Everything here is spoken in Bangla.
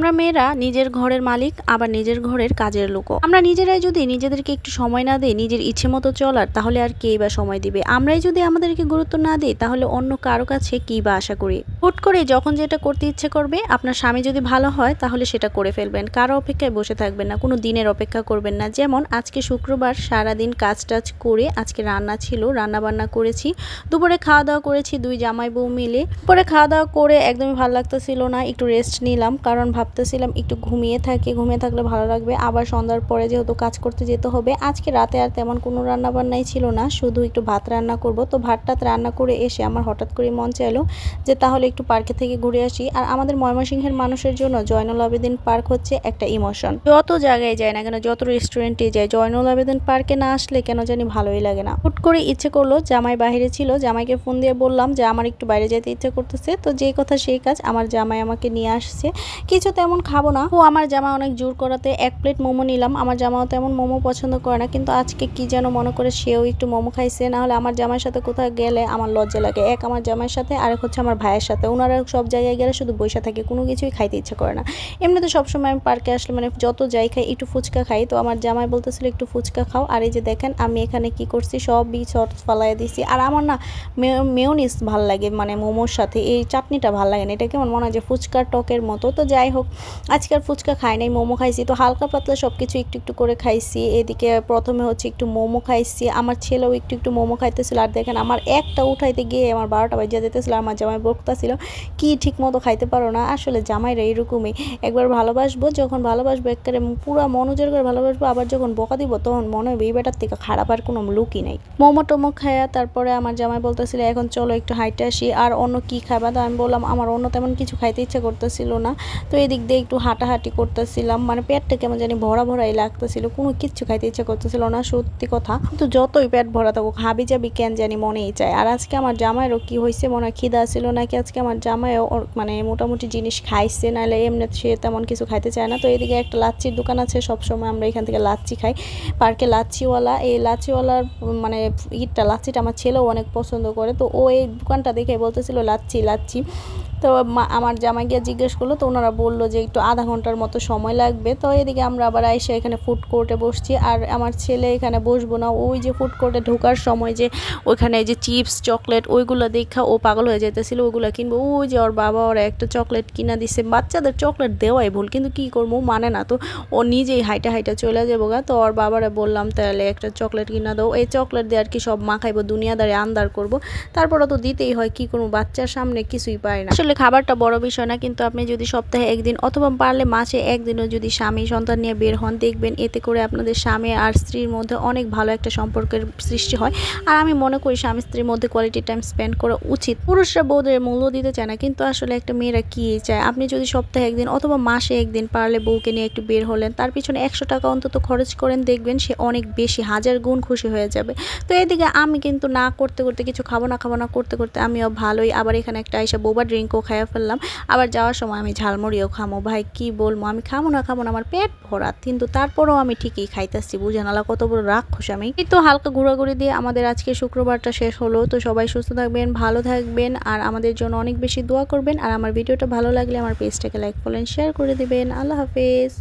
আমরা মেয়েরা নিজের ঘরের মালিক, আবার নিজের ঘরের কাজের লোকও। আমরা নিজেরাই যদি নিজেদেরকে একটু সময় না দিই নিজের ইচ্ছে মতো চলার, তাহলে আর কেই বা সময় দিবে? আমরাই যদি আমাদেরকে গুরুত্ব না দিই, তাহলে অন্য কারো কাছে কী বা আশা করি? হুট করে যখন যেটা করতে ইচ্ছে করবে, আপনার স্বামী যদি ভালো হয় তাহলে সেটা করে ফেলবেন। কারো অপেক্ষায় বসে থাকবেন না, কোনো দিনের অপেক্ষা করবেন না। যেমন আজকে শুক্রবার, সারাদিন কাজ টাজ করে আজকে রান্না ছিল, রান্না বান্না করেছি, দুপুরে খাওয়া দাওয়া করেছি দুই জামাই বউ মিলে। পরে খাওয়া দাওয়া করে একদমই ভালো লাগতেছিল না, একটু রেস্ট নিলাম, কারণ ভাবতেছিলাম একটু ঘুমিয়ে থাকলে ভালো লাগবে। আবার সন্ধ্যার পরে যেহেতু কাজ করতে যেতে হবে, আজকে রাতে আর তেমন কোনো রান্না বান্নাই ছিল না, শুধু একটু ভাত রান্না করব। তো ভাতটা রান্না করে এসে আমার হঠাৎ করে মন চাইলো যে তাহলে একটু পার্কে থেকে ঘুরে আসি। আর আমাদের ময়মনসিংহের মানুষের জন্য জয়নুল আবেদিন পার্ক হচ্ছে একটা ইমোশন। যত জায়গায় যায় না কেন, যত রেস্টুরেন্টে যায়, জয়নুল আবেদিন পার্কে না আসলে কেন জানি ভালোই লাগে না। হুট করে ইচ্ছে করলো, জামাই বাইরে ছিল, জামাইকে ফোন দিয়ে বললাম যে আমার একটু বাইরে যেতে ইচ্ছে করতেছে। তো যেই কথা সেই কাজ, আমার জামাই আমাকে নিয়ে আসছে। কিছু তেমন খাবো না, ও আমার জামাই অনেক জোর করাতে 1 প্লেট মোমো নিলাম। আমার জামাও তেমন মোমো পছন্দ করে না, কিন্তু আজকে কি যেন মনে করে সেও একটু মোমো খাইছে। না হলে আমার জামাইয়ের সাথে কোথাও গেলে আমার লজ্জা লাগে। এক আমার জামাইয়ের সাথে, আরেক হচ্ছে আমার ভাইয়ের সাথে। ওনারা সব জায়গায় গেলে শুধু বইসা থাকে, কোনো কিছুই খাইতে ইচ্ছে করে না। এমনিতে সবসময় আমি পার্কে আসলে মানে যত যাই খাই একটু ফুচকা খাই। তো আমার জামাই বলতেছিল একটু ফুচকা খাও। আর এই যে দেখেন আমি এখানে কি করছি, সবই শর্ট ফালাইয়া দিছি। আর আমার না মেয়োনিজ ভাল লাগে, মানে মোমোর সাথে এই চাটনিটা ভাল লাগে না, এটা কেমন মনে হয় যে ফুচকার টকের মতো। তো যাই হোক, আজকে আর ফুচকা খাই নাই, মোমো খাইছি। তো হালকা পাতলা সব কিছু একটু একটু করে খাইছি। এদিকে প্রথমে হচ্ছে একটু মোমো খাইছি, আমার ছেলেও একটু একটু মোমো খাইতেছিল। আর দেখেন আমার একটা উঠাইতে গিয়ে আমার 12টা বাজিয়ে যেতেছিল। আমার জামাই বকতাছিল, কি ঠিক মতো খাইতে পারো না। আসলে জামাইরা এরকমই, একবার ভালোবাসবো, যখন ভালোবাসবো একেবারে পুরো মনোযোগ করে ভালোবাসবো, আবার যখন বকা দিব তখন মনে হবে এই বেটার থেকে খারাপ আর কোনো লুকই নাই। মোমো টোমো খায়া তারপরে আমার জামাই বলতেছিল এখন চলো একটু হাইটে আসি, আর অন্য কি খাবা? তো আমি বললাম আমার অন্য তেমন কিছু খাইতে ইচ্ছা করতেছিল না। তো এদিক দিয়ে একটু হাঁটাহাঁটি করতেছিলাম, মানে পেটটা কেমন জানি ভরা ভরাই লাগতেছিল, কোনো কিচ্ছু খাইতে ইচ্ছা করতেছিল না, সত্যি কথা। কিন্তু যতই পেট ভরা থাকুক হাবি যাবি কেন জানি মনেই চায়। আর আজকে আমার জামাইয়েরও কি হয়েছে, মনে হয় খিদা ছিল নাকি, আজকে আমার জামাইও মানে মোটামুটি জিনিস খাইছে, নাহলে এমনি সে তেমন কিছু খাইতে চায় না। তো এদিকে একটা লাচ্ছির দোকান আছে, সবসময় আমরা এখান থেকে লাচ্ছি খাই, পার্কে লাচ্ছিওয়ালা। এই লাচ্ছিওয়ালার মানে লাচ্ছিটা আমার ছেলেও অনেক পছন্দ করে। তো ও এই দোকানটা দেখে বলতেছিল লাচ্ছি লাচ্ছি। তো আমার জামাই গিয়ে জিজ্ঞেস করলো, তো ওনারা বললো যে একটু আধা ঘন্টার মতো সময় লাগবে। তো এদিকে আমরা আবার আইসা এখানে ফুড কোর্টে বসছি। আর আমার ছেলে এখানে বসবো না, ওই যে ফুড কোর্টে ঢোকার সময় যে ওইখানে যে চিপস চকলেট ওইগুলো দেখা ও পাগল হয়ে যেতেছিল, ওইগুলো কিনবো। ওই যে ওর বাবা ওরা একটা চকলেট কিনা দিছে, বাচ্চাদের চকলেট দেওয়াই ভুল, কিন্তু কি করবো মানে না। তো ও নিজেই হাইটা হাইটা চলে যাবো গা। তো ওর বাবারে বললাম তাহলে একটা চকলেট কিনা দাও, এই চকলেট দিয়ে আর কি সব মাখাইবো, দুনিয়াদারে আন্দার করবো। তারপরে তো দিতেই হয়, কি করবো, বাচ্চার সামনে কিছুই পায় না। আসলে খাবারটা বড় বিষয় না, কিন্তু আপনি যদি সপ্তাহে একদিন অথবা পারলে মাসে একদিনও যদি স্বামী সন্তান নিয়ে বের হন, দেখবেন এতে করে আপনাদের স্বামী আর স্ত্রীর মধ্যে অনেক ভালো একটা সম্পর্কের সৃষ্টি হয়। আর আমি মনে করি স্বামী স্ত্রীর মধ্যে কোয়ালিটি টাইম স্পেন্ড করা উচিত। পুরুষরা বউদের মূল্য দিতে চায় না, কিন্তু আসলে একটা মেয়েরা কি চায়, আপনি যদি সপ্তাহে একদিন অথবা মাসে একদিন পারলে বউকে নিয়ে একটু বের হলেন, তার পিছনে 100 টাকা অন্তত খরচ করেন, দেখবেন সে অনেক বেশি হাজার গুণ খুশি হয়ে যাবে। তো এদিকে আমি কিন্তু না করতে করতে কিছু খাবো না করতে করতে আমিও ভালোই আবার এখানে একটা আইসা বোবা ড্রিঙ্কও খাইয়া ফেললাম। আবার যাওয়ার সময় আমি ঝালমুড়িও খামো। ভাই কি বলবো, আমি খাবো না আমার পেট ভরা, কিন্তু তারপরেও আমি ঠিকই খাইতেছি। বুঝে নালা কত বড় রাক্ষস আমি। এই তো হালকা ঘোরাঘুরি দিয়ে আমাদের আজকে শুক্রবারটা শেষ হলো। তো সবাই সুস্থ থাকবেন, ভালো থাকবেন, আর আমাদের জন্য অনেক বেশি দোয়া করবেন। আর আমার ভিডিওটা ভালো লাগলে আমার পেজটাকে লাইক, ফলো, শেয়ার করে দিবেন। আল্লাহ হাফেজ।